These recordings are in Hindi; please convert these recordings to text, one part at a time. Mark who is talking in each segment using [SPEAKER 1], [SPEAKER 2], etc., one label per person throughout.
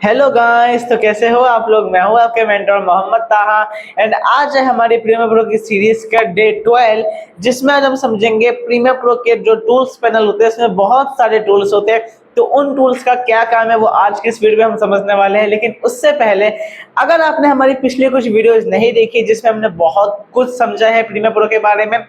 [SPEAKER 1] हेलो गाइस, तो कैसे हो आप लोग। मैं हूं आपके मेंटर मोहम्मद ताहा एंड आज है हमारी प्रीमियर प्रो की सीरीज का डे 12, जिसमें आज हम समझेंगे प्रीमियर प्रो के जो टूल्स पैनल होते हैं उसमें बहुत सारे टूल्स होते हैं। तो उन टूल्स का क्या काम है वो आज की इस वीडियो में हम समझने वाले हैं। लेकिन उससे पहले अगर आपने हमारी पिछली कुछ वीडियोस नहीं देखी जिसमें हमने बहुत कुछ समझा है प्रीमियर प्रो के बारे में,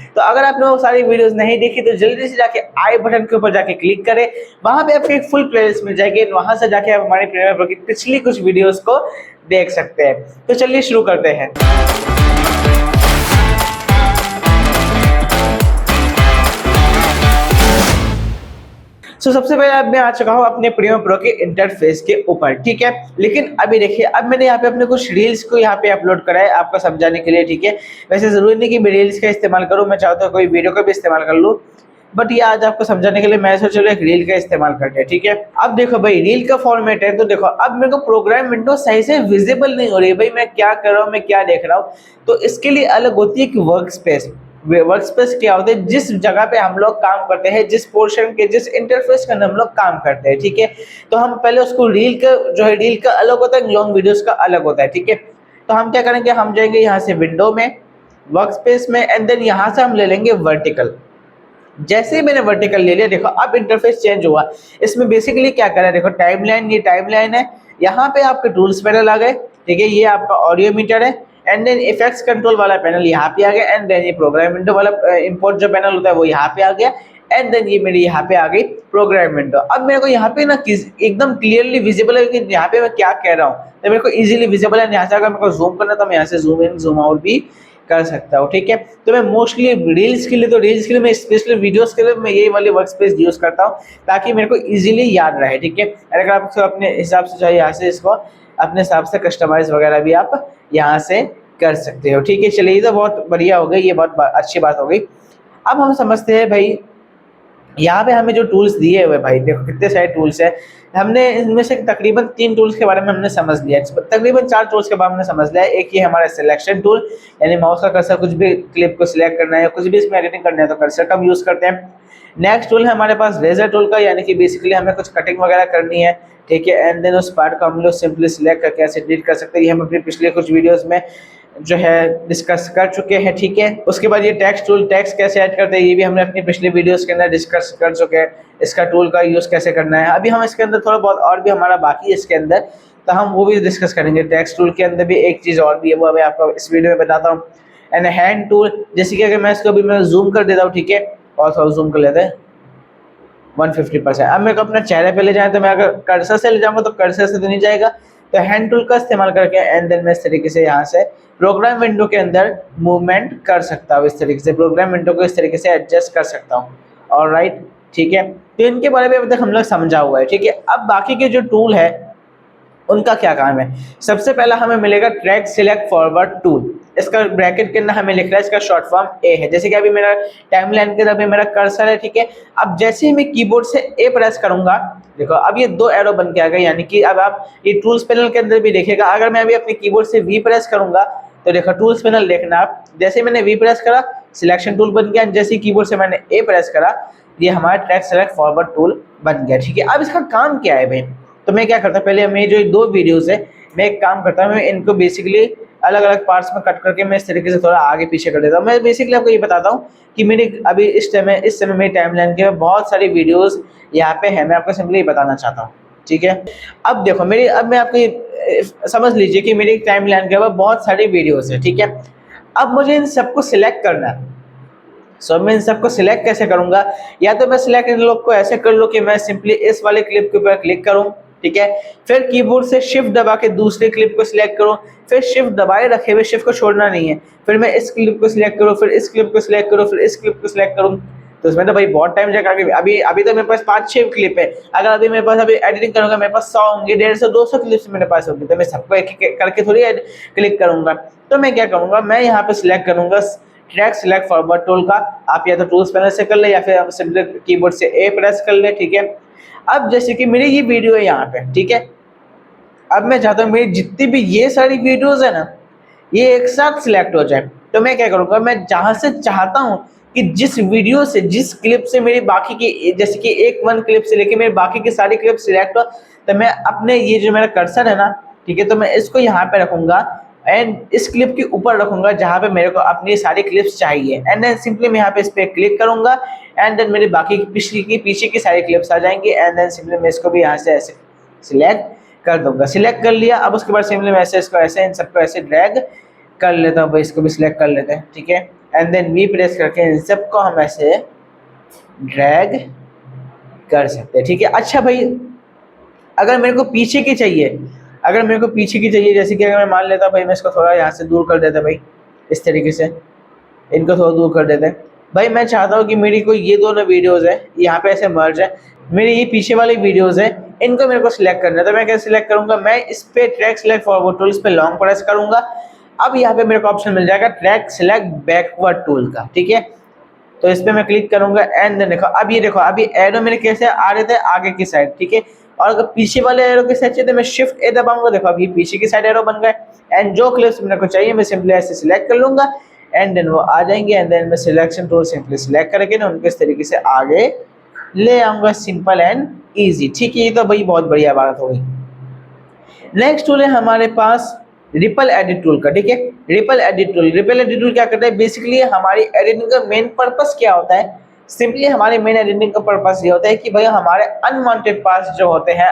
[SPEAKER 1] तो अगर आपने वो सारी वीडियोस नहीं देखी तो जल्दी से जाके आई बटन के ऊपर जाके क्लिक करें। वहां पे आपको एक फुल प्लेलिस्ट मिल जाएगी, वहां से जाके आप हमारे प्रीमियर प्रो की पिछली कुछ वीडियोस को देख सकते हैं। तो चलिए शुरू करते हैं। सबसे पहले अब मैं आ चुका हूँ अपने प्रीमियर प्रो के इंटरफेस के ऊपर, ठीक है। लेकिन अभी देखिए, अब मैंने यहाँ पे अपने कुछ रील्स को यहाँ पे अपलोड करा है आपको समझाने के लिए, ठीक है। वैसे जरूरी नहीं कि मैं रील्स का इस्तेमाल करूँ, मैं चाहता हूँ कोई वीडियो का भी इस्तेमाल कर लूँ, बट ये आज आपको समझाने के लिए मैं सोचा चलो एक रील का इस्तेमाल करते हैं, ठीक है। अब देखो भाई, रील का फॉर्मेट है, तो देखो अब मेरे को प्रोग्राम विंडो सही से विजिबल नहीं हो रही है भाई, मैं क्या कर रहा हूँ, मैं क्या देख रहा हूँ। तो इसके लिए अलग होती है कि वर्क स्पेस। वर्क स्पेस क्या होता है, जिस जगह पे हम लोग काम करते हैं, जिस पोर्शन के जिस इंटरफेस के अंदर हम लोग काम करते हैं, ठीक है। तो हम पहले उसको रील का जो है, रील का अलग होता है, लॉन्ग वीडियोस का अलग होता है, ठीक है। तो हम क्या करेंगे, हम जाएंगे यहाँ से विंडो में, वर्क स्पेस में, एंड देन यहाँ से हम ले लेंगे वर्टिकल। जैसे ही मैंने वर्टिकल ले लिया, देखो अब इंटरफेस चेंज हुआ। इसमें बेसिकली क्या करा है, देखो टाइमलाइन, ये टाइमलाइन है, यहाँ पे आपके टूल्स पैनल आ गए, ठीक है। ये आपका ऑडियो मीटर है, एंड देन इफेक्ट्स कंट्रोल वाला पैनल यहाँ पे आ गया, एंड देन ये प्रोग्राम विंडो वाला इंपोर्ट जो पैनल होता है वो यहाँ पे आ गया, एंड देन ये मेरी यहाँ पे आ गई प्रोग्राम विंडो। अब मेरे को यहाँ पे ना एकदम क्लियरली विजिबल है कि यहाँ पे मैं क्या कह रहा हूँ, तो मेरे को इजीली विजिबल है। यहाँ से अगर मेरे को जूम करना है तो मैं यहाँ से जूम इन जूम आउट भी कर सकता हूँ, ठीक है। तो मैं मोस्टली रील्स के लिए, तो रील्स के लिए मैं स्पेशली वीडियोस के लिए मैं यही वाली वर्क स्पेस यूज करता हूँ, ताकि मेरे को इजीली याद रहे, ठीक है। अगर आप अपने हिसाब से चाहिए, यहाँ से इसको अपने हिसाब से कस्टमाइज वगैरह भी आप यहाँ से कर सकते हो, ठीक है। चलिए, ये तो बहुत बढ़िया हो गई, ये बहुत अच्छी बात हो गई। अब हम समझते हैं भाई, यहाँ पे हमें जो टूल्स दिए हुए भाई, देखो कितने सारे टूल्स है। हमने इनमें से तकरीबन 3 टूल्स के बारे में हमने समझ लिया है, तकरीबन 4 टूल्स के बारे में समझ लिया है। एक ये हमारा सिलेक्शन टूल, यानी माउस का कर्सर, कुछ भी क्लिप को सिलेक्ट करना है या कुछ भी इसमें एडिटिंग करना है तो कर्सर का यूज करते हैं। नेक्स्ट टूल है हमारे पास रेजर टूल का, यानी कि बेसिकली हमें कुछ कटिंग वगैरह करनी है, ठीक है। एंड देन उस पार्ट को हम लोग सिंपली सिलेक्ट करके ऐसे डिलीट कर सकते हैं। ये हम अपने पिछले कुछ वीडियोस में जो है डिस्कस कर चुके हैं, ठीक है। उसके बाद ये टेक्स्ट टूल, टेक्स्ट कैसे ऐड करते हैं ये भी हमने अपनी पिछले वीडियोस के अंदर डिस्कस कर चुके हैं। इसका टूल का यूज कैसे करना है, अभी हम इसके अंदर थोड़ा बहुत और भी हमारा बाकी है इसके अंदर, तो हम वो भी डिस्कस करेंगे। टेक्स्ट टूल के अंदर भी एक चीज और भी है, वो अभी आपको इस वीडियो में बताता हूँ। एंड हैंड टूल, जैसे कि अगर मैं इसको अभी मैं जूम कर देता हूँ, ठीक है, और थोड़ा जूम कर लेते हैं 150%। अब मेरे को अपने चेहरे पे ले जाए, तो मैं अगर कर्सर से ले जाऊंगा तो कर्सर से तो नहीं जाएगा, तो हैंड टूल का इस्तेमाल करके एंड देन मैं इस तरीके से यहाँ से प्रोग्राम विंडो के अंदर मूवमेंट कर सकता हूँ। इस तरीके से प्रोग्राम विंडो को इस तरीके से एडजस्ट कर सकता हूँ, ऑलराइट, ठीक है। तो इनके बारे में अभी तक हम लोग समझा हुआ है, ठीक है। अब बाकी के जो टूल है उनका क्या काम है। सबसे पहला हमें मिलेगा ट्रैक सिलेक्ट फॉरवर्ड टूल। इसका ब्रैकेट के अंदर हमें लिख रहा है, इसका शॉर्ट फॉर्म ए है। जैसे कि अभी मेरा टाइमलाइन के अंदर मेरा कर्सर है, ठीक है। अब जैसे ही मैं कीबोर्ड से ए प्रेस करूंगा, देखो अब ये 2 एरो बन के आ गए, यानी कि अब आप ये टूल्स पैनल के अंदर भी देखिएगा। अगर मैं अभी अपने कीबोर्ड से वी प्रेस करूंगा तो देखो टूल्स पैनल देखना आप, जैसे मैंने वी प्रेस करा सिलेक्शन टूल बन गया, जैसे कीबोर्ड से मैंने ए प्रेस करा ये हमारा ट्रैक सेलेक्ट फॉरवर्ड टूल बन गया, ठीक है। अब इसका काम क्या है भाई, तो मैं क्या करता हूँ, पहले मैं जो 2 वीडियोस है मैं एक काम करता हूँ, मैं इनको बेसिकली अलग अलग पार्ट्स में कट करके मैं इस तरीके से थोड़ा आगे पीछे कर देता हूँ। मैं बेसिकली आपको ये बताता हूँ कि मेरे अभी इस समय मेरी टाइमलाइन के बहुत सारी वीडियोस यहाँ पे है, मैं आपको सिंपली बताना चाहता हूँ, ठीक है। अब देखो मेरी, अब मैं आपको समझ लीजिए कि मेरी टाइमलाइन के ऊपर बहुत सारी वीडियोस है, ठीक है। अब मुझे इन सबको सिलेक्ट करना है। मैं इन सबको सिलेक्ट कैसे करूंगा, या तो मैं सिलेक्ट इन लोग को ऐसे कर लूँ कि मैं सिंपली इस वाले क्लिप के ऊपर क्लिक करूं, ठीक है। फिर कीबोर्ड से शिफ्ट दबा के दूसरे क्लिप को सिलेक्ट करूं, फिर शिफ्ट दबाए रखे हुए, शिफ्ट को छोड़ना नहीं है। फिर मैं इस क्लिप को सिलेक्ट करूं, फिर इस क्लिप को सिलेक्ट करूं, फिर इस क्लिप को सिलेक्ट करूं। तो इसमें तो भाई बहुत टाइम जाएगा। अभी अभी तो मेरे पास 5-6 क्लिप है। अगर अभी मेरे पास अभी एडिटिंग करूंगा, मेरे पास 100 होंगे, 150-200 क्लिप्स मेरे पास होंगे, तो मैं सबको एक एक करके थोड़ी क्लिक करूंगा। तो मैं क्या करूंगा, मैं यहाँ पे सिलेक्ट करूंगा ट्रैक सिलेक्ट फॉरवर्ड टूल का। आप या तो टूल्स पैनल से कर ले या फिर आप सिंपली कीबोर्ड से ए प्रेस कर ले, ठीक है। अब जैसे कि मेरी ये वीडियो है यहाँ पे, ठीक है। अब मैं चाहता हूँ मेरी जितनी भी ये सारी वीडियोस है ना, ये एक साथ सिलेक्ट हो जाए। तो मैं क्या करूँगा, मैं जहाँ से चाहता हूँ कि जिस वीडियो से, जिस क्लिप से मेरी बाकी की, जैसे कि एक 1 क्लिप से लेके मेरी बाकी की सारी क्लिप सिलेक्ट हो, तो मैं अपने ये जो मेरा कर्सर है ना, ठीक है, तो मैं इसको यहाँ पे रखूंगा एंड इस क्लिप के ऊपर रखूंगा जहाँ पे मेरे को अपनी सारी क्लिप्स चाहिए, एंड देन सिंपली मैं यहाँ पे इस पे क्लिक करूंगा एंड देन मेरी बाकी पिछली की पीछे की सारी क्लिप्स आ जाएंगी, एंड देन सिंपली मैं इसको भी यहाँ से ऐसे सिलेक्ट कर दूंगा। सिलेक्ट कर लिया, अब उसके बाद सिंपली मैं ऐसे इसको ऐसे इन सबको ऐसे ड्रैग कर लेता हूँ, इसको भी सिलेक्ट कर लेते हैं, ठीक है, एंड देन वी प्रेस करके इन सबको हम ऐसे ड्रैग कर सकते हैं, ठीक है। अच्छा भाई, अगर मेरे को पीछे की चाहिए, जैसे कि अगर मैं मान लेता भाई मैं इसको थोड़ा यहाँ से दूर कर देता भाई, इस तरीके से इनको थोड़ा दूर कर देते हैं भाई। मैं चाहता हूँ कि मेरी कोई ये दोनों वीडियोस है यहाँ पे ऐसे मर्ज है, मेरी ये पीछे वाली वीडियोस है इनको मेरे को सिलेक्ट करना है, तो मैं कैसे सिलेक्ट करूंगा, मैं इस पे ट्रैक सिलेक्ट फॉरवर्ड टूल, इस पे लॉन्ग प्रेस करूंगा। अब यहाँ पे मेरे को ऑप्शन मिल जाएगा ट्रैक सिलेक्ट बैकवर्ड टूल का, ठीक है, तो इस पे मैं क्लिक करूंगा एंड देन देखो अब ये देखो अभी एरो मेरे कैसे आ रहे थे आगे की साइड, ठीक है, और अगर पीछे वाले एरो की साइड चाहिए तो मैं शिफ्ट ए दबाऊंगा, देखो अब ये पीछे की साइड एरो बन गए, एंड जो क्लिप्स मेरे को चाहिए मैं सिंपली ऐसे सिलेक्ट कर लूंगा एंड देन वो आ जाएंगे, एंड देन मैं सिलेक्शन टूल सिंपली सिलेक्ट करके ना उनको इस तरीके से आगे ले आऊंगा, सिंपल एंड इजी, ठीक है। ये तो भाई बहुत बढ़िया बात हो गई। नेक्स्ट टूल है हमारे पास रिपल एडिट टूल का, ठीक है। रिपल एडिट टूल क्या करता है, बेसिकली हमारी एडिटिंग का मेन पर्पस क्या होता है, सिंपली हमारे मेन एडिटिंग का पर्पस ये होता है कि भाई हमारे अनवांटेड पार्ट्स जो होते हैं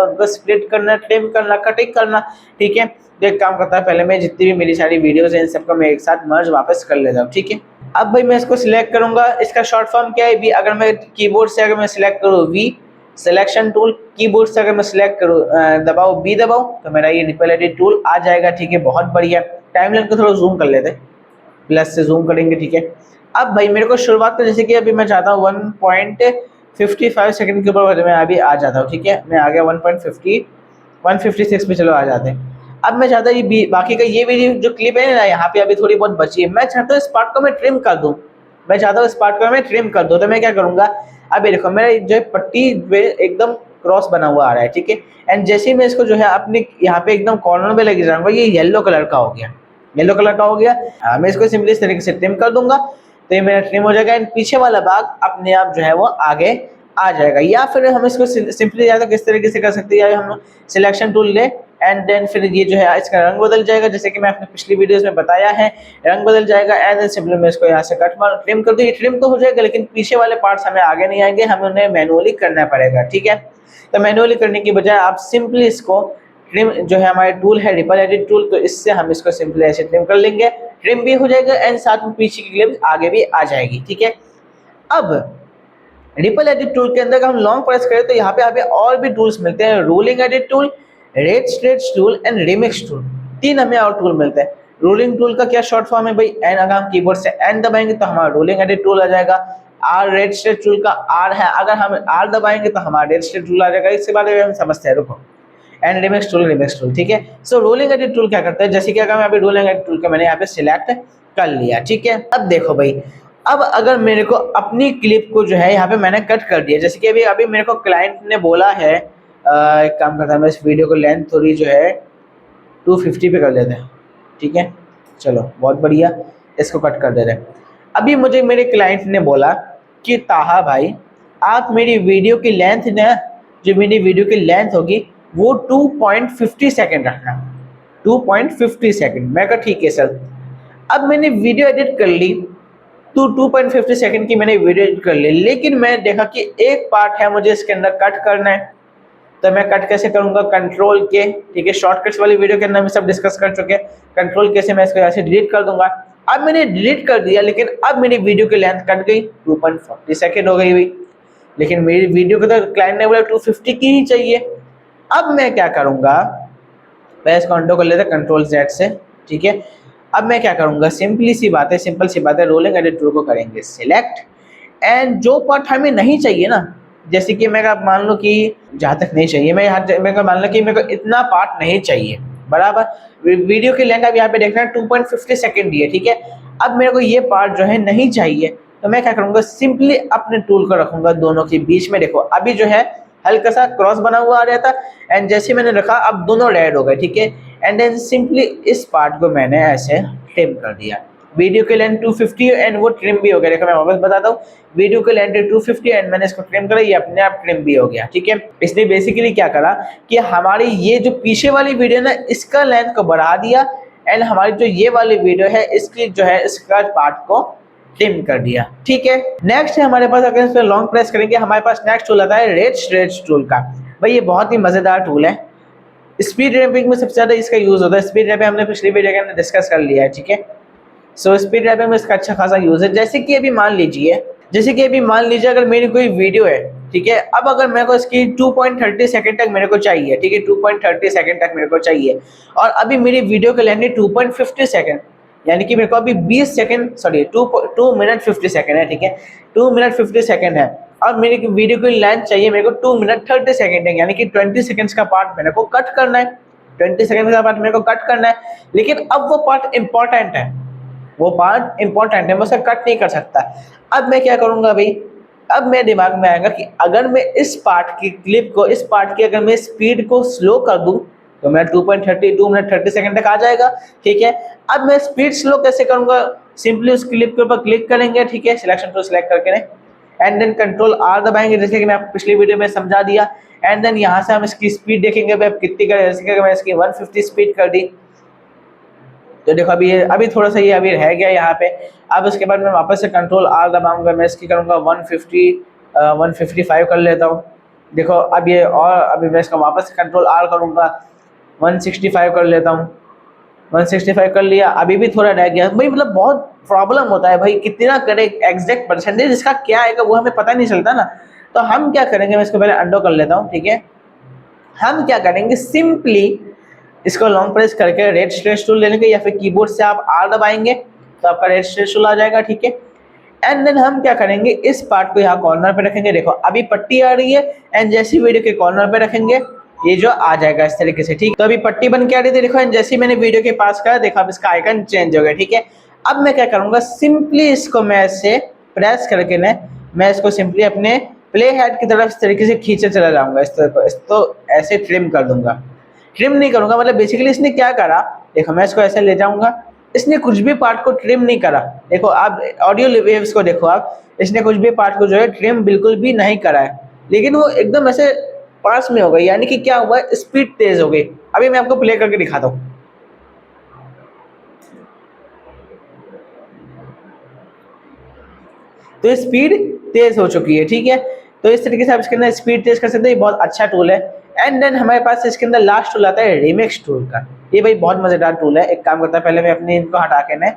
[SPEAKER 1] उनको स्प्लिट करना, ट्रिम करना, कटिंग करना, ठीक है। तो एक काम करता है, पहले मैं जितनी भी मेरी सारी वीडियोस हैं इन सबको मैं एक साथ मर्ज वापस कर लेता हूँ, ठीक है। अब भाई मैं इसको सिलेक्ट करूंगा, इसका शॉर्ट फॉर्म क्या है वी, अगर मैं कीबोर्ड से अगर मैं सिलेक्ट करूँ वी सिलेक्शन टूल, कीबोर्ड से अगर मैं सिलेक्ट करूँ दबाओ बी दबाओ तो मेरा ये रिपल एडिट टूल आ जाएगा, ठीक है, बहुत बढ़िया। टाइमलाइन को थोड़ा जूम कर लेते हैं, प्लस से जूम करेंगे, ठीक है। अब भाई मेरे को शुरुआत तो जैसे कि अभी मैं चाहता हूँ 1.55 सेकंड के ऊपर मैं अभी आ जाता हूँ, ठीक है, मैं आ गया 1.56 पे, चलो आ जाते हैं। अब मैं चाहता हूँ ये बाकी का ये वीडियो जो क्लिप है ना यहाँ पे अभी थोड़ी बहुत बची है, मैं चाहता हूँ इस पार्ट को मैं ट्रिम कर दूँ, तो मैं क्या करूँगा, अब ये देखो मेरा जो पट्टी एकदम क्रॉस बना हुआ आ रहा है, ठीक है, एंड जैसे ही मैं इसको जो है अपने यहाँ पे एकदम कॉर्नर में लेके जाऊंगा ये येलो कलर का हो गया, मैं इसको सिंपली इस तरीके से ट्रिम कर दूंगा तो ये मेरा ट्रिम हो जाएगा एंड पीछे वाला भाग अपने आप जो है वो आगे आ जाएगा। या फिर हम इसको सिंपली या तो किस तरीके से कर सकते हैं, या हम सिलेक्शन टूल ले एंड देन फिर ये जो है इसका रंग बदल जाएगा, जैसे कि मैं अपने पिछली वीडियोस में बताया है, रंग बदल जाएगा एंड देन सिंपली मैं इसको यहाँ से कट मार ट्रिम कर दूँ, ये ट्रिम तो हो जाएगा लेकिन पीछे वाले पार्ट्स हमें आगे नहीं आएंगे, हमें उन्हें मैनुअली करना पड़ेगा, ठीक है। तो मैनुअली करने की बजाय आप सिंपली इसको ट्रिम जो है हमारे टूल है रिपल एडिट टूल, तो इससे हम इसको सिंपली ऐसे ट्रिम कर लेंगे, ट्रिम भी हो जाएगा एंड साथ में पीछे की क्लिप आगे भी आ जाएगी, ठीक है। अब रिपल एडिट टूल के अंदर हम लॉन्ग प्रेस करें तो यहाँ पे हमें और भी टूल्स मिलते हैं, rolling edit tool, red stretch tool and remix tool, तीन हमें और टूल मिलते हैं। रोलिंग टूल का क्या शॉर्ट फॉर्म है भाई, एन, अगर हम कीबोर्ड से एन दबाएंगे तो हमारा रोलिंग एडिट टूल आ जाएगा। आर रेड स्ट्रेच टूल का आर है, अगर हम आर दबाएंगे तो हमारा रेड स्ट्रेच टूल आ जाएगा, इसके बारे में हम समझते हैं, रुको। एंड रिमिक्स टूल, ठीक है। सो रोलिंग एडिट टूल क्या करता है, जैसे कि अगर मैं अभी रोलिंग एडिट टूल का मैंने यहाँ पे सिलेक्ट कर लिया, ठीक है। अब देखो भाई, अब अगर मेरे को अपनी क्लिप को जो है यहाँ पे मैंने कट कर दिया, जैसे कि अभी मेरे को क्लाइंट ने बोला है, एक काम करता है मैं इस वीडियो को लेंथ थोड़ी जो है 250 पे कर लेते हैं, ठीक है, चलो बहुत बढ़िया, इसको कट कर दे रहे हैं। अभी मुझे मेरे क्लाइंट ने बोला कि ताहा भाई आप मेरी वीडियो की लेंथ ना, जो मेरी वीडियो की लेंथ होगी वो 2.50 सेकेंड रखना, 2.50 सेकेंड। मैं कहा ठीक है सर। अब मैंने वीडियो एडिट कर ली तो 2.50 सेकंड की मैंने वीडियो एडिट कर ली, लेकिन मैं देखा कि एक पार्ट है मुझे इसके अंदर कट करना है, तो मैं कट कैसे करूंगा, कंट्रोल के, ठीक है, शॉर्टकट्स वाली वीडियो के अंदर हम सब डिस्कस कर चुके हैं, कंट्रोल के से मैं इसको यहाँ से डिलीट कर दूंगा। अब मैंने डिलीट कर दिया, लेकिन अब मेरी वीडियो की लेंथ कट गई, 2.40 सेकेंड हो गई हुई, लेकिन मेरी वीडियो को तो क्लाइंट ने बोला 250 की ही चाहिए। अब मैं क्या करूंगा, मैं इसको अंडो कर लेता कंट्रोल Z से, ठीक है। अब मैं क्या करूंगा, सिंपल सी बात है, रोलिंग एडिट टूल को करेंगे सिलेक्ट एंड जो पार्ट हमें नहीं चाहिए ना, जैसे कि मैं मान लो कि जहाँ तक नहीं चाहिए, मैं मान लो कि मेरे को इतना पार्ट नहीं चाहिए, बराबर, वीडियो की लेंथ अब यहाँ पे देखना है 2.50 सेकेंड ही है, ठीक है। अब मेरे को ये पार्ट जो है नहीं चाहिए, तो मैं क्या करूंगा, सिंपली अपने टूल को रखूंगा दोनों के बीच में, देखो अभी जो है हल्का सा क्रॉस बना हुआ आ रहा था एंड जैसे मैंने रखा अब दोनों रेड हो गए, ठीक है, एंड देन सिंपली इस पार्ट को मैंने ऐसे ट्रिम कर दिया, वीडियो की लेंथ 250 एंड वो ट्रिम भी हो गया। देखो मैं वापस बताता हूँ, वीडियो की लेंथ 250 एंड मैंने इसको ट्रिम करा, ये अपने आप ट्रिम भी हो गया। ठीक है, इसने बेसिकली क्या करा कि हमारी ये जो पीछे वाली वीडियो ना इसका लेंथ को बढ़ा दिया एंड हमारी जो ये वाली वीडियो है इसकी जो है इसका पार्ट को ट्रिम कर दिया। ठीक है, नेक्स्ट है हमारे पास, अगर इस पर लॉन्ग प्रेस करेंगे हमारे पास नेक्स्ट टूल आता है रेज स्ट्रेच टूल का। भाई ये बहुत ही मजेदार टूल है, स्पीड रैपिंग में सबसे ज्यादा इसका यूज होता है। स्पीड रैपिंग हमने पिछली वीडियो के अंदर डिस्कस कर लिया है। ठीक है, सो स्पीड रैपिंग में इसका अच्छा खासा यूज है। जैसे कि अभी मान लीजिए अगर मेरी कोई वीडियो है, ठीक है, अब अगर मेरे को इसकी 2.30 सेकंड तक मेरे को चाहिए, ठीक है, 2.30 सेकंड तक मेरे को चाहिए, और अभी मेरी वीडियो की लेंथ है 2.50 सेकंड, यानी कि मेरे को अभी 20 सेकंड, सॉरी 2 मिनट 50 सेकंड है। ठीक है, 2 मिनट 50 सेकंड है और मेरी वीडियो की लेंथ चाहिए मेरे को 2 मिनट 30 सेकंड है, यानी कि 20 सेकंड्स का पार्ट मेरे को कट करना है। 20 सेकंड का पार्ट मेरे को कट करना है, लेकिन अब वो पार्ट इंपॉर्टेंट है, मैं उसे कट नहीं कर सकता। अब मैं क्या करूंगा भाई, अब मेरे दिमाग में आएगा कि अगर मैं इस पार्ट की क्लिप को, इस पार्ट की अगर मैं स्पीड को स्लो कर दूं तो मैं 2 मिनट 30 सेकंड तक आ जाएगा। ठीक है, अब मैं स्पीड स्लो कैसे करूंगा, सिंपली उस क्लिप के ऊपर क्लिक करेंगे, ठीक है, सिलेक्शन टूल सेलेक्ट करके एंड देन कंट्रोल आर दबाएंगे, जैसे कि मैं आपको पिछली वीडियो में समझा दिया। एंड देन यहाँ से हम इसकी स्पीड देखेंगे भाई कितनी करें, जैसे कि मैं इसकी 150 स्पीड कर दी तो देखो अभी थोड़ा सा ये अभी रह गया यहाँ पे। अब उसके बाद मैं वापस से कंट्रोल आर दबाऊंगा, मैं इसकी करूँगा 155 कर लेता हूँ। देखो अब ये, और अभी मैं इसका वापस से कंट्रोल आर करूँगा 165 कर लेता हूँ। 165 कर लिया, अभी भी थोड़ा रह गया भाई। मतलब बहुत प्रॉब्लम होता है भाई, कितना करे एग्जैक्ट परसेंटेज इसका क्या आएगा वो हमें पता नहीं चलता ना। तो हम क्या करेंगे, मैं इसको पहले अंडो कर लेता हूँ। ठीक है, हम क्या करेंगे, सिंपली इसको लॉन्ग प्रेस करके रेड स्ट्रेच टूल ले लेंगे, या फिर कीबोर्ड से आप आर दबाएंगे तो आपका रेड स्ट्रेच टूल आ जाएगा। ठीक है, एंड देन हम क्या करेंगे, इस पार्ट को यहाँ कॉर्नर पे रखेंगे। देखो अभी पट्टी आ रही है एंड जैसी वीडियो के कॉर्नर पे रखेंगे ये जो आ जाएगा इस तरीके से। ठीक, तो अभी पट्टी बन के आ रही थी देखो, जैसे ही मैंने वीडियो के पास करा देखो अब इसका आइकन चेंज हो गया। ठीक है, अब मैं क्या करूंगा, सिंपली इसको मैं ऐसे प्रेस करके मैं इसको सिंपली अपने प्ले हेड की तरफ इस तरीके से खींचे चला जाऊंगा, इस तरह को, तो ऐसे ट्रिम कर दूंगा। ट्रिम नहीं करूंगा, मतलब बेसिकली इसने क्या करा, देखो मैं इसको ऐसे ले जाऊंगा, इसने कुछ भी पार्ट को ट्रिम नहीं करा। देखो आप ऑडियो वेव्स को देखो आप, इसने कुछ भी पार्ट को जो है ट्रिम बिल्कुल भी नहीं करा है, लेकिन वो एकदम ऐसे पास में हो गई, यानी कि क्या हुआ, स्पीड तेज हो गई। अभी मैं आपको प्ले करके दिखाता हूँ। तो स्पीड तेज हो चुकी है। ठीक है, तो इस तरीके से आप इसके अंदर स्पीड तेज कर सकते हैं, ये बहुत अच्छा टूल है। एंड देन हमारे पास इसके अंदर लास्ट टूल आता है रिमिक्स टूल का। ये भाई बहुत मजेदार टूल है। एक काम करता है, पहले मैं अपने इनको हटा के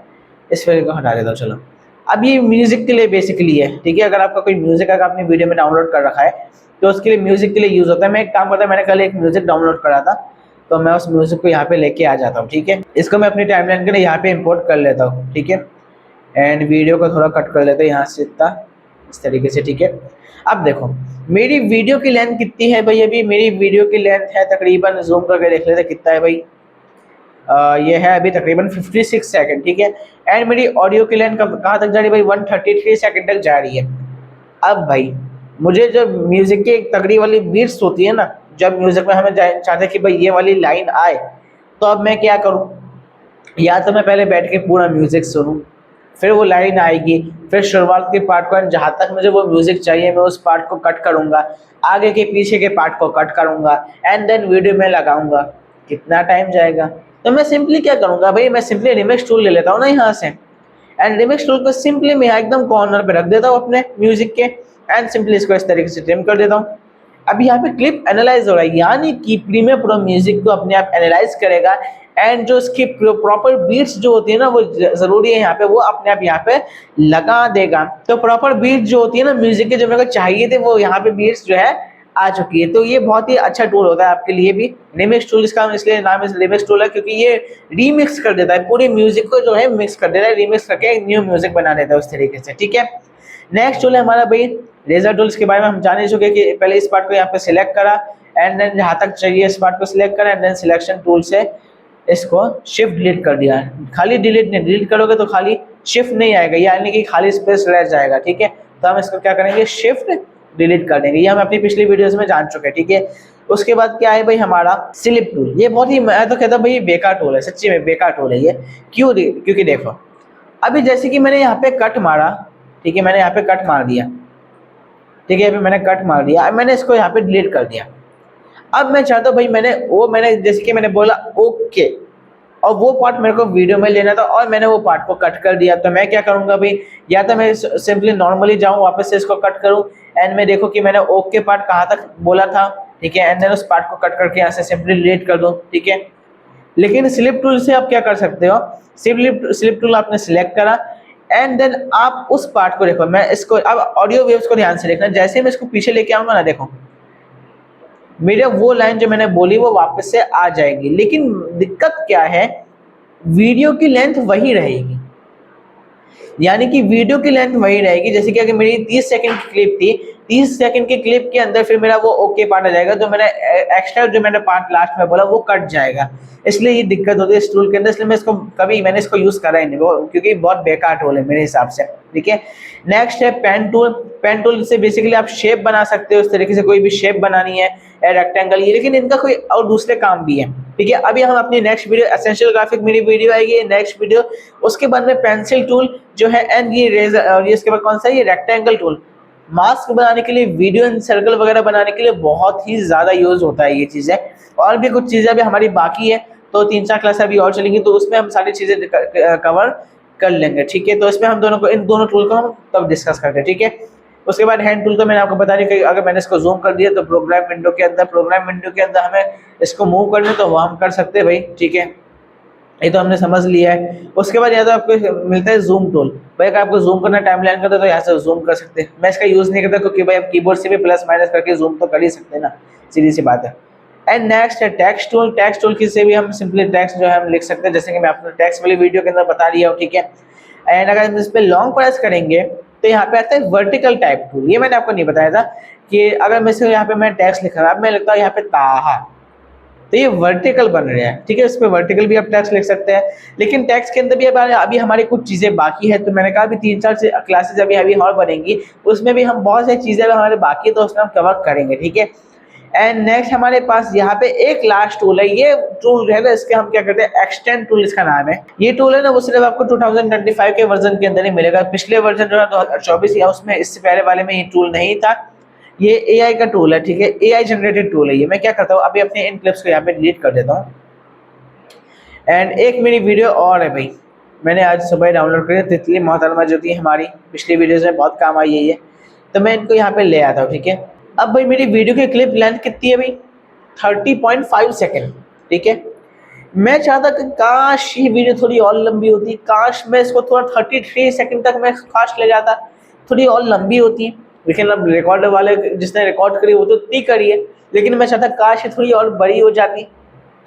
[SPEAKER 1] इस फिगर को हटा देता हूँ। चलो, अब ये म्यूजिक के लिए बेसिकली है। ठीक है, अगर आपका कोई म्यूजिक अगर आपने वीडियो में डाउनलोड कर रखा है तो उसके लिए म्यूजिक के लिए यूज होता है। मैं एक काम करता है, मैंने कल एक म्यूजिक डाउनलोड करा था तो मैं उस म्यूजिक को यहाँ पे लेके आ जाता हूँ। ठीक है, इसको मैं अपनी टाइमलाइन के लिए यहाँ पे इंपोर्ट कर लेता हूँ। ठीक है, एंड वीडियो को थोड़ा कट कर लेते हैं यहाँ से इतना, इस तरीके से। ठीक है, अब देखो मेरी वीडियो की लेंथ कितनी है भाई, अभी मेरी वीडियो की लेंथ है तकरीबन, जूम करके देख लेते कितना है भाई, ये है अभी तकरीबन 56 सेकंड। ठीक है, एंड मेरी ऑडियो की लेंथ कहाँ तक जा रही है भाई, 133 सेकंड तक जा रही है। अब भाई मुझे जो म्यूजिक की एक तगड़ी वाली बीट्स होती है ना, जब म्यूजिक में हमें चाहते कि भाई ये वाली लाइन आए, तो अब मैं क्या करूँ, या तो मैं पहले बैठ के पूरा म्यूजिक सुनूं, फिर वो लाइन आएगी, फिर शुरुआत के पार्ट को जहाँ तक मुझे वो म्यूजिक चाहिए मैं उस पार्ट को कट करूँगा, आगे के पीछे के पार्ट को कट करूँगा, एंड देन वीडियो में लगाऊंगा, कितना टाइम जाएगा। तो मैं सिंपली क्या करूँगा भाई, मैं सिंपली रिमिक्स टूल ले लेता हूँ ना यहाँ से, एंड रिमिक्स टूल को सिंपली मैं एकदम कॉर्नर पे रख देता हूँ अपने म्यूजिक के, एंड सिंपली इसको इस तरीके से ट्रिम कर देता हूँ। अब यहाँ पे क्लिप एनालाइज हो रहा है, यानी कि प्रीमियर प्रो म्यूजिक को अपने आप एनालाइज करेगा, एंड जो उसकी प्रॉपर बीट्स जो होती है ना वो जरूरी है यहाँ पे, वो अपने आप यहाँ पे लगा देगा। तो प्रॉपर बीट जो होती है ना म्यूजिक के, जो मेरे को चाहिए थे वो यहाँ पे बीट्स जो है आ चुकी है। तो ये बहुत ही अच्छा टूल होता है आपके लिए भी, रिमिक्स टूल। इसका इसलिए नाम रिमिक्स टूल है क्योंकि ये रीमिक्स कर देता है, पूरे म्यूजिक को जो है मिक्स कर देता है, रीमिक्स करके एक न्यू म्यूजिक बना देता है उस तरीके से। ठीक है, नेक्स्ट टूल है हमारा भाई रेजर टूल्स के बारे में हम जान ही चुके कि पहले इस पार्ट को यहाँ पे सिलेक्ट करा, एंड देन जहाँ तक चाहिए इस पार्ट को सिलेक्ट करा, एंड देन सिलेक्शन टूल से इसको शिफ्ट डिलीट कर दिया। खाली डिलीट नहीं, डिलीट करोगे तो खाली शिफ्ट नहीं आएगा, यानी कि खाली स्पेस रह जाएगा। ठीक है, तो हम इसको क्या करेंगे, शिफ्ट डिलीट कर देंगे। ये हम अपनी पिछली वीडियोस में जान चुके हैं। ठीक है, उसके बाद क्या है भाई हमारा स्लिप टूल। ये बहुत ही, मैं तो कहता हूँ भाई बेकार टूल है, सच्ची में बेकार टूल है ये। क्यों? क्योंकि देखो अभी जैसे कि मैंने यहाँ पे कट मारा, ठीक है, मैंने यहाँ पे कट मार दिया, ठीक है, अभी मैंने कट मार दिया, अब मैंने इसको यहाँ पे डिलीट कर दिया। अब मैं चाहता हूँ भाई मैंने जैसे कि मैंने बोला ओके, और वो पार्ट मेरे को वीडियो में लेना था और मैंने वो पार्ट को कट कर दिया। तो मैं क्या करूंगा भाई, या तो मैं सिंपली नॉर्मली जाऊं वापस से इसको कट करूं एंड मैं देखो कि मैंने ओके पार्ट कहाँ तक बोला था, ठीक है, एंड देन उस पार्ट को कट करके यहाँ से सिंपली डिलीट कर दूं, ठीक है। लेकिन स्लिप टूल से आप क्या कर सकते हो, स्लिप टूल आपने सिलेक्ट करा एंड देन आप उस पार्ट को देखो, मैं इसको अब ऑडियो वेव्स को ध्यान से देखना, जैसे मैं इसको पीछे लेके आऊंगा ना, देखो मेरे वो लाइन जो मैंने बोली वो वापस से आ जाएगी। लेकिन दिक्कत क्या है, वीडियो की लेंथ वही रहेगी, यानी कि वीडियो की लेंथ वही रहेगी। जैसे कि अगर मेरी 30 सेकंड की क्लिप थी, 30 सेकंड की क्लिप के अंदर फिर मेरा वो ओके पार्ट आ जाएगा, तो मैंने एक्स्ट्रा जो मैंने पार्ट लास्ट में बोला वो कट जाएगा। इसलिए ये दिक्कत होती है इस टूल के अंदर, इसलिए मैंने इसको यूज करा ही नहीं, वो क्योंकि बहुत बेकार टूल है मेरे हिसाब से, ठीक है। नेक्स्ट है पेन टूल। पेन टूल से बेसिकली आप शेप बना सकते हो, इस तरीके से कोई भी शेप बनानी है, रेक्टेंगल, ये, लेकिन इनका कोई और दूसरे काम भी है, ठीक है। अभी हम अपनी नेक्स्ट वीडियो एसेंशियल ग्राफिक मेरी वीडियो आएगी नेक्स्ट वीडियो, उसके बाद में पेंसिल टूल जो है एंड ये रेजर, और ये इसके बाद कौन सा, ये रेक्टेंगल टूल, मास्क बनाने के लिए, वीडियो एंड सर्कल वगैरह बनाने के लिए बहुत ही ज्यादा यूज होता है ये चीजें। और भी कुछ चीजें अभी हमारी बाकी है, तो 3-4 क्लास अभी और चलेंगी, तो उसमें हम सारी चीजें कवर कर लेंगे, ठीक है। तो इसमें हम दोनों को, इन दोनों टूल को हम तब डिस्कस करते हैं, ठीक है। उसके बाद हैंड टूल तो मैंने आपको बता दिया कि अगर मैंने इसको जूम कर दिया तो प्रोग्राम विंडो के अंदर हमें इसको मूव करना, तो वो हम कर सकते हैं भाई, ठीक है, ये तो हमने समझ लिया है। उसके बाद या तो आपको मिलता है जूम टूल, भाई अगर आपको जूम करना टाइम लाइन करता है तो यहाँ से जूम कर सकते हैं। मैं इसका यूज नहीं करता क्योंकि भाई आप कीबोर्ड से भी प्लस माइनस करके जूम तो कर ही सकते हैं ना, सीधी सी बात है। एंड नेक्स्ट है टेक्स्ट टूल। टेक्स्ट टूल की से भी हम सिंपली टेक्स्ट जो है हम लिख सकते हैं, जैसे कि मैं आपको टेक्स्ट वाली वीडियो के अंदर बता दिया हूँ, ठीक है। एंड अगर हम इस पर लॉन्ग प्रेस करेंगे तो यहाँ पे आता है वर्टिकल टाइप टूल, ये मैंने आपको नहीं बताया था कि अगर मैं यहाँ पे मैं टेक्स्ट लिख रहा हूँ, अब मैं लिखता हूँ यहाँ पे ताहा, तो ये वर्टिकल बन रहा है, ठीक है। इस पे वर्टिकल भी आप टेक्स्ट लिख सकते हैं, लेकिन टेक्स्ट के अंदर भी अभी हमारी कुछ चीजें बाकी है, तो मैंने कहा अभी 3-4 क्लासेस अभी और बनेंगी, उसमें भी हम बहुत सारी चीजें हमारे बाकी है, तो उसमें हम कवर करेंगे, ठीक है। एंड नेक्स्ट हमारे पास यहाँ पे एक लास्ट टूल है, ये टूल है ना, इसके हम क्या करते हैं, एक्सटेंड टूल इसका नाम है। ये टूल है ना, वो सिर्फ आपको 2025 के वर्जन के अंदर ही मिलेगा, पिछले वर्जन जो है 2024 या उसमें इससे पहले वाले में ये टूल नहीं था। ये एआई का टूल है, ठीक है, एआई जनरेटेड टूल है ये। मैं क्या करता हूँ, अभी अपने इन क्लिप्स को यहाँ पे डिलीट कर देता हूँ। एंड एक मेरी वीडियो और है भाई, मैंने आज सुबह डाउनलोड करी, तितली मोहतरमा जो थी हमारी पिछली वीडियोज में बहुत काम आई है ये, तो मैं इनको यहाँ पे ले आता हूँ, ठीक है। अब भाई मेरी वीडियो की क्लिप लेंथ कितनी है भाई, 30.5 सेकेंड, ठीक है। मैं चाहता कि काश ये वीडियो थोड़ी और लंबी होती, काश मैं इसको थोड़ा 33 सेकंड तक मैं काश ले जाता, थोड़ी और लंबी होती, लेकिन अब रिकॉर्ड वाले जिसने रिकॉर्ड करी वो तो इतनी करी है, लेकिन मैं चाहता काश ये थोड़ी और बड़ी हो जाती।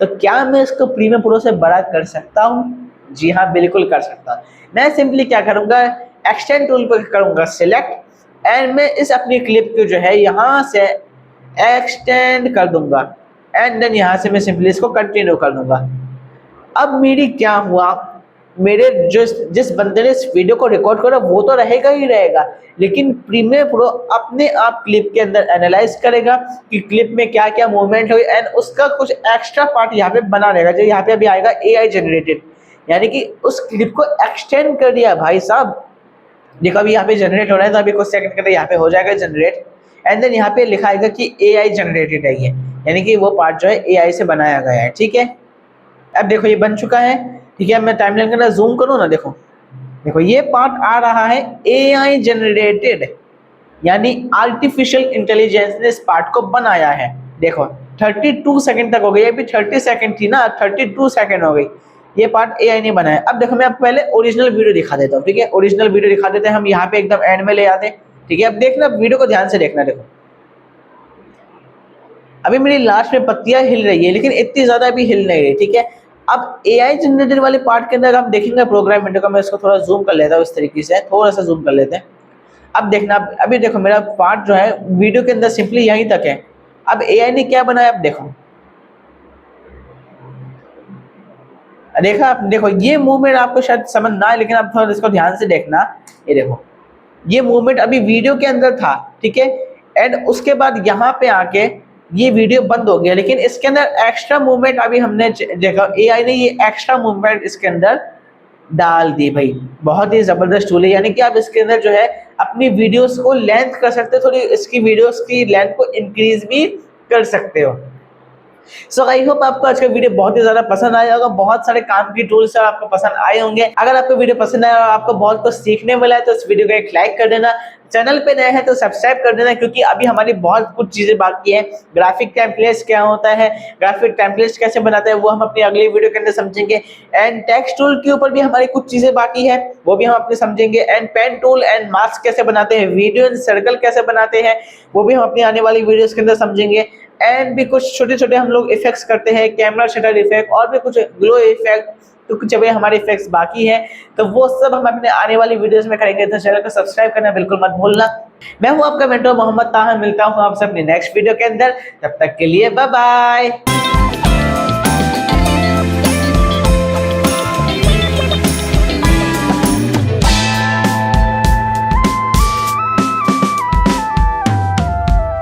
[SPEAKER 1] तो क्या मैं इसको प्रीमियर प्रो से बड़ा कर सकता हूँ? जी हाँ, बिल्कुल कर सकता हूँ। मैं सिंपली क्या करूँगा, एक्सटेंड टूल पर करूँगा सिलेक्ट एंड मैं इस अपनी क्लिप को जो है यहाँ से एक्सटेंड कर दूंगा एंड देन यहाँ से मैं सिंपली इसको कंटिन्यू कर दूंगा। अब मेरी क्या हुआ, मेरे जिस बंदे ने इस वीडियो को रिकॉर्ड करा वो तो रहेगा ही रहेगा, लेकिन प्रीमियर प्रो अपने आप क्लिप के अंदर एनालाइज करेगा कि क्लिप में क्या क्या मूवमेंट हुई एंड उसका कुछ एक्स्ट्रा पार्ट यहाँ पे बना रहेगा, जो यहाँ पे अभी आएगा एआई जनरेटेड, यानी कि उस क्लिप को एक्सटेंड कर दिया भाई साहब। देखो अभी यहाँ पे जनरेट हो रहा है, तो अभी कुछ सेकंड के अंदर यहाँ पे हो जाएगा जनरेट एंड देन यहाँ पे लिखा आएगा कि एआई जनरेटेड है ये, यानी कि वो पार्ट जो है एआई से बनाया गया है, ठीक है। अब देखो ये बन चुका है, ठीक है। मैं टाइमलाइन के अंदर जूम करूँ ना, देखो देखो ये पार्ट आ रहा है एआई जनरेटेड, यानी आर्टिफिशियल इंटेलिजेंस ने इस पार्ट को बनाया है। देखो 32 सेकंड तक हो गई, अभी 30 सेकंड थी ना, 32 सेकंड हो गई, ये पार्ट एआई ने बनाया। अब देखो मैं आपको पहले ओरिजिनल वीडियो दिखा देता हूँ, ठीक है। ओरिजिनल वीडियो दिखा देते हैं हम, यहाँ पे एकदम एंड में ले आते हैं, ठीक है। अब देखना वीडियो को ध्यान से देखना, देखो अभी मेरी लास्ट में पत्तियां हिल रही है, लेकिन इतनी ज्यादा अभी हिल नहीं रही, ठीक है। अब एआई जनरेटेड वाले पार्ट के अंदर हम देखेंगे प्रोग्राम विंडो का, मैं इसको थोड़ा जूम कर लेता हूँ, इस तरीके से थोड़ा सा जूम कर लेते हैं। अब देखना, अभी देखो मेरा पार्ट जो है वीडियो के अंदर सिंपली यहीं तक है। अब एआई ने क्या बनाया, अब देखो देखा आप, देखो ये मूवमेंट आपको शायद समझ ना आए, लेकिन आप थोड़ा इसको ध्यान से देखना। ये देखो ये मूवमेंट अभी वीडियो के अंदर था, ठीक है, एंड उसके बाद यहाँ पे आके ये वीडियो बंद हो गया, लेकिन इसके अंदर एक्स्ट्रा मूवमेंट अभी हमने देखा, एआई ने ये एक्स्ट्रा मूवमेंट इसके अंदर डाल दी भाई। बहुत ही ज़बरदस्त टूल है, यानी कि आप इसके अंदर जो है अपनी वीडियोज़ को लेंथ कर सकते हो, थोड़ी इसकी वीडियोज़ की लेंथ को इंक्रीज़ भी कर सकते हो। सो आई होप आपको आज का वीडियो बहुत ही ज़्यादा पसंद आया होगा। बहुत सारे काम की टूल्स आपको पसंद आए होंगे। अगर आपको वीडियो पसंद आया और आपको बहुत कुछ सीखने मिला है तो इस वीडियो को एक लाइक कर देना। चैनल पे नए हैं तो सब्सक्राइब कर देना, क्योंकि अभी हमारी बहुत कुछ चीज़ें बाकी हैं। ग्राफिक टेम्पलेट्स क्या होता है, ग्राफिक टेम्पलेट्स कैसे बनाते हैं, वो हम अपनी अगली वीडियो के अंदर समझेंगे। एंड टेक्स्ट टूल के ऊपर भी हमारी कुछ चीज़ें बाकी है, वो भी हम अपने समझेंगे। And pen tool and mask कैसे बनाते हैं, वीडियो एंड सर्कल कैसे बनाते हैं, वो भी हम अपनी आने वाली वीडियोज़ के अंदर समझेंगे। एंड भी कुछ छोटे-छोटे हम लोग इफेक्ट्स करते हैं, कैमरा शटर इफेक्ट और भी कुछ ग्लो इफेक्ट, तो कुछ अभी हमारे इफेक्ट्स बाकी हैं, तो वो सब हम अपने आने वाली वीडियोस में करेंगे। तो चैनल को सब्सक्राइब करना बिल्कुल मत भूलना। मैं हूँ आपका मेंटर मोहम्मद ताहा, मिलता हूँ आपसे अपनी नेक्स्ट वीडियो के अंदर। तब तक के लिए बाय बाय।